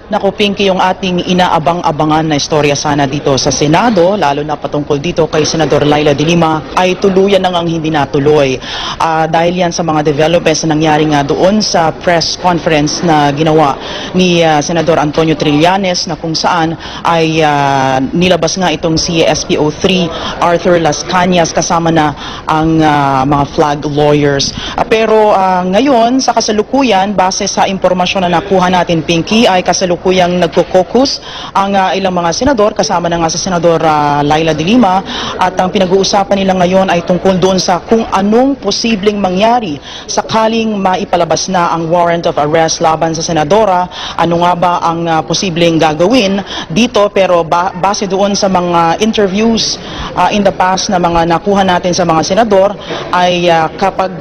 Naku, Pinky, yung ating inaabang-abangan na istorya sana dito sa Senado, lalo na patungkol dito kay Senador Laila de Lima, ay tuluyan na ngang hindi natuloy. Dahil yan sa mga developments na nangyari nga doon sa press conference na ginawa ni Senador Antonio Trillanes, na kung saan ay nilabas nga itong si SPO3 Arthur Las Cañas kasama na ang mga flag lawyers. Pero ngayon, sa kasalukuyan, base sa impormasyon na nakuha natin, Pinky, ay kasalukuyang nagko-caucus ang ilang mga senador, kasama na nga sa Senador Laila de Lima, at ang pinag-uusapan nila ngayon ay tungkol doon sa kung anong posibleng mangyari sakaling maipalabas na ang warrant of arrest laban sa senadora. Ano nga ba ang posibleng gagawin dito? Pero base doon sa mga interviews in the past na mga nakuha natin sa mga senador, ay kapag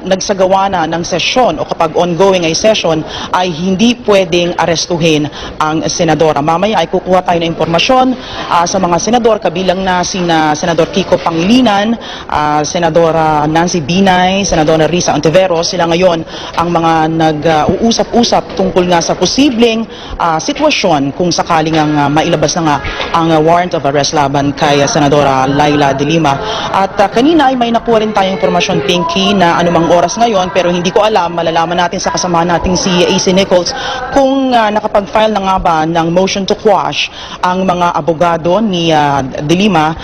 nagsagawa na ng sesyon o kapag ongoing ay session, ay hindi pwedeng arestuhin ang senadora. Mamaya ay kukuha tayo ng impormasyon sa mga senador, kabilang na sina Senador Kiko Pangilinan, Senadora Nancy Binay, Senadora Risa Ontiveros. Sila ngayon ang mga nag-uusap-usap tungkol nga sa posibleng sitwasyon kung sakaling ang mailabas na nga ang warrant of arrest laban kay Senadora Laila de Lima. At kanina ay may nakuha rin tayong impormasyon, Pinky, na anumang oras ngayon, pero hindi ko alam, malalaman natin sa kasama nating si AC Nichols kung nakapag-file na nga ba ng motion to quash ang mga abogado ni de Lima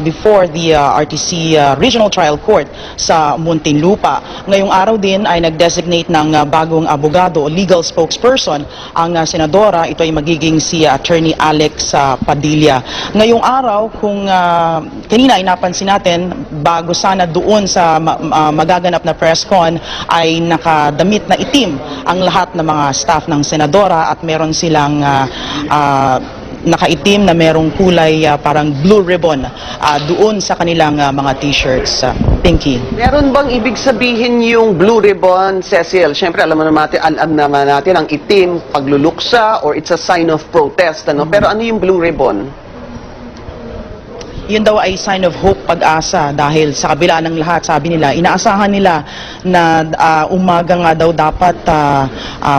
before the RTC Regional Trial Court sa Muntinlupa. Ngayong araw din ay nag-designate ng bagong abogado o legal spokesperson ang senadora. Ito ay magiging si Attorney Alex Padilla. Ngayong araw, kung kanina ay napansin natin, bago sana doon sa magaganap na press con, ay nakadamit na itim ang lahat ng mga staff ng senadora, at meron silang nakaitim na merong kulay parang blue ribbon doon sa kanilang mga t-shirts. Pinky. Meron bang ibig sabihin yung blue ribbon, Cecil? Siyempre, alam naman natin ang itim, pagluluksa, or it's a sign of protest. Ano? Pero ano yung blue ribbon? Yun daw ay sign of hope, pag-asa, dahil sa kabila ng lahat, sabi nila, inaasahan nila na umaga nga daw dapat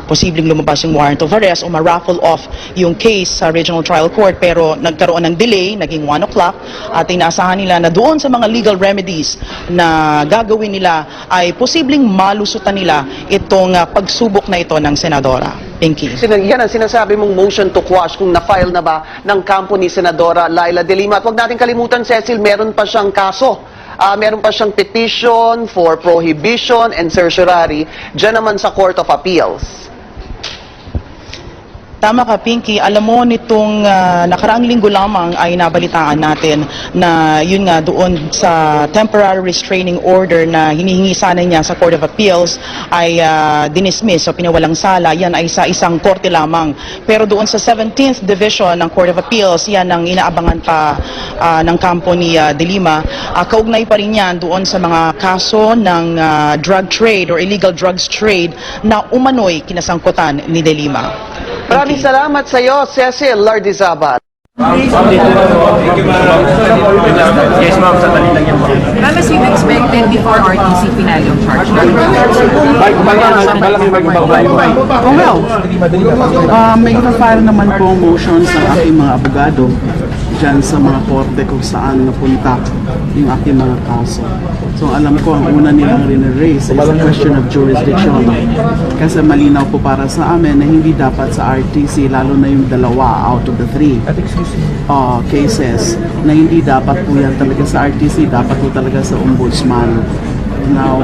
posibleng lumabas yung warrant of arrest o ma-raffle off yung case sa Regional Trial Court, pero nagkaroon ng delay, naging 1 o'clock, at inaasahan nila na doon sa mga legal remedies na gagawin nila ay posibleng malusutan nila itong pagsubok na ito ng senadora. Pinky. Yan ang sinasabi mong motion to quash, kung na-file na ba ng kampo ni Senadora Laila de Lima. At huwag natin kalimutan, Cecil, meron pa siyang kaso. Meron pa siyang petition for prohibition and certiorari dyan naman sa Court of Appeals. Tama ka, Pinky. Alam mo, nitong nakaraang linggo lamang ay nabalitaan natin na yun nga doon sa temporary restraining order na hinihingi sana niya sa Court of Appeals ay dinismiss o pinawalang sala. Yan ay sa isang korte lamang. Pero doon sa 17th Division ng Court of Appeals, yan ang inaabangan pa ng kampo ni de Lima. Kaugnay pa rin yan doon sa mga kaso ng drug trade or illegal drugs trade na umano'y kinasangkutan ni de Lima. Maraming salamat sa iyo, Cecil Lardizaban. Yes, ma'am, sandali lang yan, ma'am. Ma'am, as we've expected before RTC final yung charge. May file naman po motions ng aking mga abogado dyan sa mga korte kung saan napunta yung aking mga kaso. So alam ko ang una nilang rin-raise is a question of jurisdiction. Kasi malinaw po para sa amin na hindi dapat sa RTC, lalo na yung dalawa out of the 3 cases, na hindi dapat po yan talaga sa RTC, dapat po talaga sa ombudsman. Now,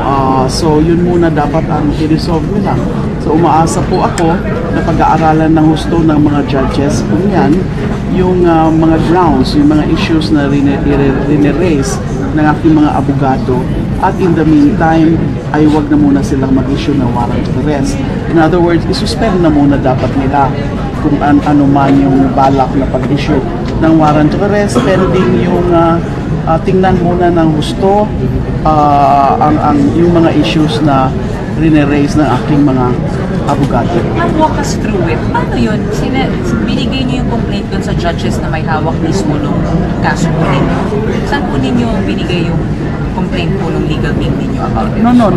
so yun muna dapat ang i-resolve nila. So umaasa po ako na pag-aaralan ng husto ng mga judges kung yan, yung mga grounds, yung mga issues na rin-raise ng aking mga abogado, at in the meantime ay wag na muna silang mag-issue ng warrant of arrest. In other words, isuspend na muna dapat nila kung ano man yung balak na pag-issue ng warrant of arrest, pending yung tingnan muna ng husto yung mga issues na rin-raise ng aking mga abogado. Walk us through it. Paano yun? Binigay niyo yung complaint dun sa judges na may hawak mismo nung kaso po ninyo. Saan po ninyo binigay yung complaint? complaint po ng legal team ninyo about it? No.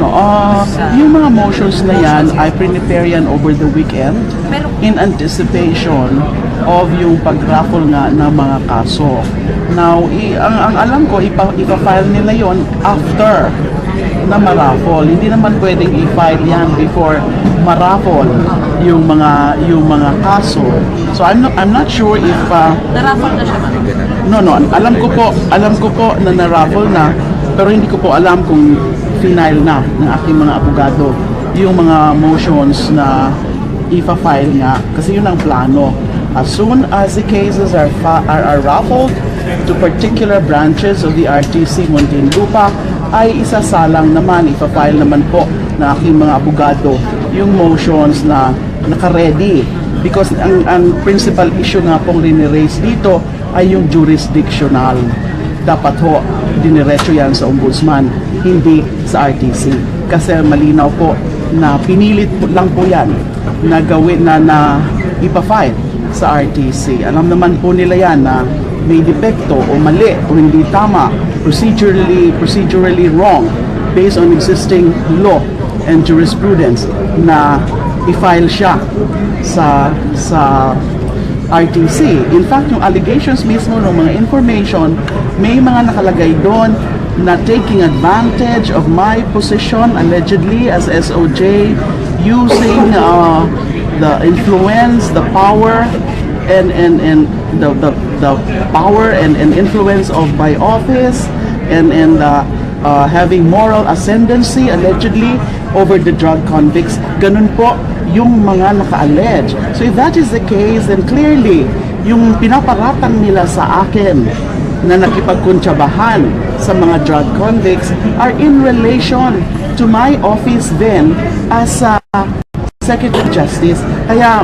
Yung mga motions na yan, I prepare yan over the weekend Pero in anticipation of yung pag-raffle nga ng mga kaso. Now, ang alam ko, ipa-file nila yon after na ma-raffle. Hindi naman pwedeng i-file yan before ma-raffle yung mga kaso. So I'm not sure if na-raffle na siya ba? No, alam ko po na na-raffle na, pero hindi ko po alam kung final na ng aking mga abogado yung mga motions na ipa-file nga, kasi yun ang plano. As soon as the cases are raffled to particular branches of the RTC Muntinlupa, ay isasalang naman, ipa-file naman po na aking mga abogado yung motions na naka-ready. Because ang principal issue nga pong riniraise dito ay yung jurisdictional. Dapat ho, diniretso yan sa ombudsman, hindi sa RTC. Kasi malinaw po na pinilit lang po yan na gawin na ipa-file sa RTC. Alam naman po nila yan na may depekto o mali o hindi tama, procedurally wrong based on existing law and jurisprudence na i-file siya sa RTC. In fact, yung allegations mismo ng mga information, may mga nakalagay doon na taking advantage of my position allegedly as SOJ, using the influence, the power, and the power and influence of my office, and having moral ascendancy allegedly over the drug convicts. Ganun po yung mga naka-allege. So if that is the case, then clearly yung pinaparatang nila sa akin na nakipagkuntsabahan sa mga drug convicts are in relation to my office then as Secretary of Justice. Kaya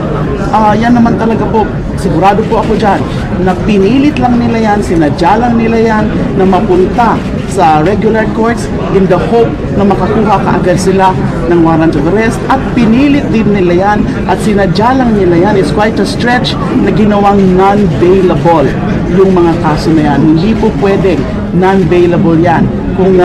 yan naman talaga po, sigurado po ako dyan, na pinilit lang nila yan, sinadya lang nila yan na mapunta sa regular courts in the hope na makakuha kaagad sila ng warrant of arrest, at pinilit din nila yan at sinadya lang nila yan. It's quite a stretch na ginawang non-bailable yung mga kaso na yan. Hindi po pwedeng non-bailable yan. Kung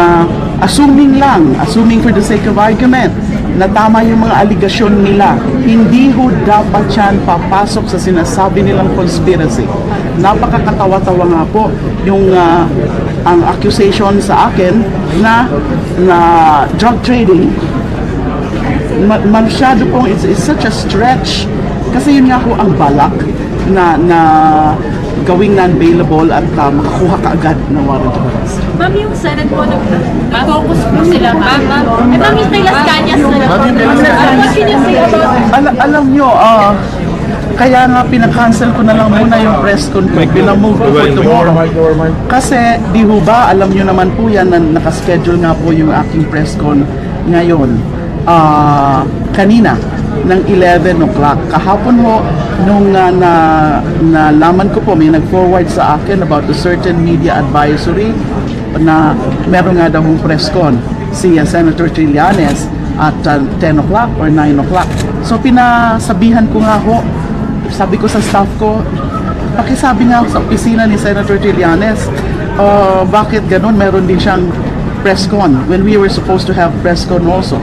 assuming for the sake of argument na tama yung mga aligasyon nila, hindi ho dapat yan papasok sa sinasabi nilang conspiracy. Napakakatawa-tawa nga po yung ang accusation sa akin na drug trading. Masyado po, it's such a stretch. Kasi yun nga ho ang balak na gawing non-bailable at makakuha ka agad ng warrant of arrest. Ma'am, yung Senate po, nag-focus po sila, ma'am. Ma'am, yung kay Las Cañas na what can you say about Alam nyo, kaya nga pinakancel ko na lang muna yung press con ko, pinamove ko for tomorrow. Kasi di ho ba, alam nyo naman po yan na nakaschedule nga po yung aking press con ngayon. Kanina ng 11 o'clock. Kahapon ho, nung nalaman ko po, may nag-forward sa akin about a certain media advisory na meron nga daw press con si Senator Trillanes at 10 o'clock or 9 o'clock. So pinasabihan ko nga ho, sabi ko sa staff ko, pakisabi nga sa opisina ni Senator Trillanes, bakit ganun, meron din siyang press con when we were supposed to have press con also.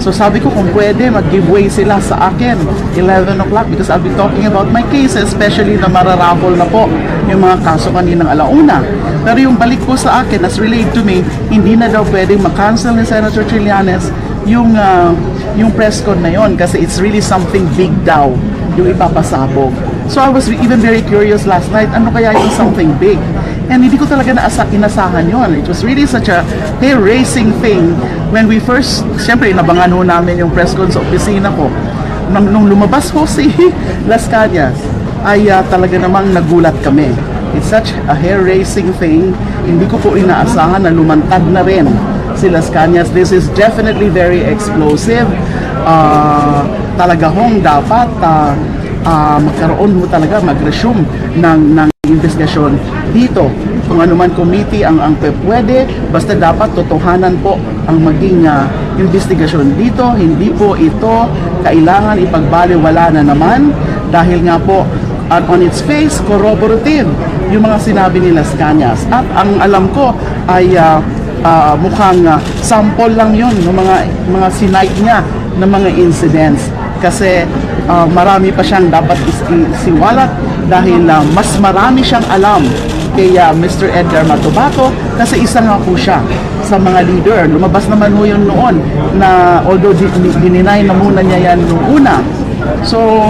So sabi ko kung pwede mag-give way sila sa akin 11 o'clock because I'll be talking about my case, especially na mararaffle na po yung mga kaso kaninang alauna. Pero yung balik po sa akin as relayed to me, hindi na daw pwedeng ma-cancel ni Senator Trillanes yung press con na yon kasi it's really something big daw yung ipapasabog. So I was even very curious last night, ano kaya yung something big? And hindi ko talaga inasahan yon. It was really such a hair-raising thing when we first, siyempre inabangan ho namin yung press con sa opisina ko. Nung lumabas ho si Las Cañas, ay talaga namang nagulat kami. It's such a hair-raising thing. Hindi ko po inaasahan na lumantad na rin si Las Cañas. This is definitely very explosive. Talaga hong dapat magkaroon mo talaga, mag-resume ng investigasyon dito. Kung ano man committee ang pwede, basta dapat totohanan po ang maging investigasyon dito. Hindi po ito kailangan ipagbaliwala na naman dahil nga po on its face, corroborative yung mga sinabi ni Las Cañas. At ang alam ko ay mukhang sample lang yun ng mga sinight niya ng mga incidents. Kasi marami pa siyang dapat isiwalat dahil mas marami siyang alam kay Mr. Edgar Matubato kasi isa nga po siya sa mga leader. Lumabas naman mo yun noon na although dininay na muna niya yan noong una. So,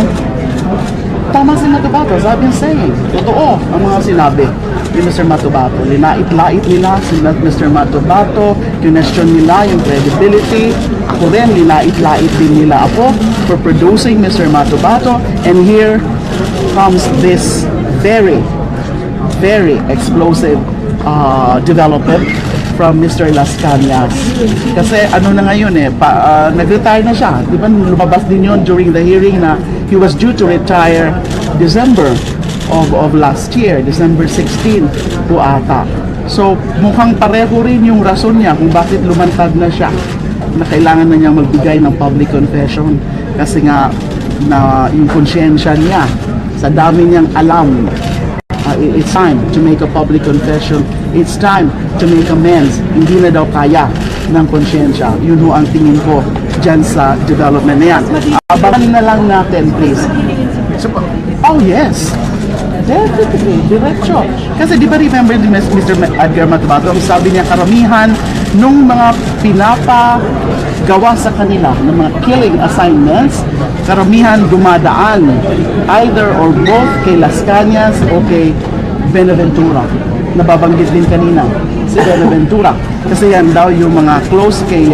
tama si Matubato, as I've been saying. Totoo ang mga sinabi ni Mr. Matubato. Linait-lait nila si Mr. Matubato, kinestyon nila yung credibility. Ako rin, linait-lait din nila ako for producing Mr. Matubato. And here comes this very explosive development from Mr. Las Cañas. Kasi ano na ngayon nag-retire na siya. Di ba lumabas din yun during the hearing na he was due to retire December of last year, December 16 po ata. So mukhang pareho rin yung rason niya kung bakit lumantad na siya na kailangan na niya magbigay ng public confession kasi nga na yung konsyensya niya sa dami niyang alam. It's time to make a public confession. It's time to make amends. Hindi na daw kaya ng konsyensya. Yun ho ang tingin ko dyan sa development na yan. Abangan na lang natin, please. Oh, yes. Definitely. Diretso. Kasi di ba remember ni Mr. Edgar Matubato, ang sabi niya karamihan nung mga pinapagawa sa kanila ng mga killing assignments, karamihan dumadaan either or both kay Las Cañas o kay Benaventura. Nababanggit din kanina si Benaventura. Kasi yan daw yung mga close kay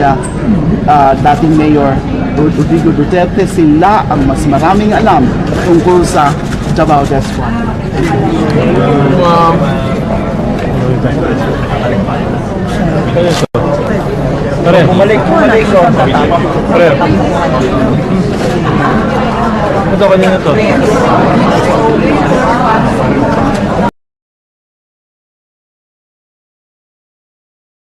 dating Mayor Rodrigo Duterte. Sila ang mas maraming alam tungkol sa Davao Death Squad. Bumalik ko. Ito kanina to.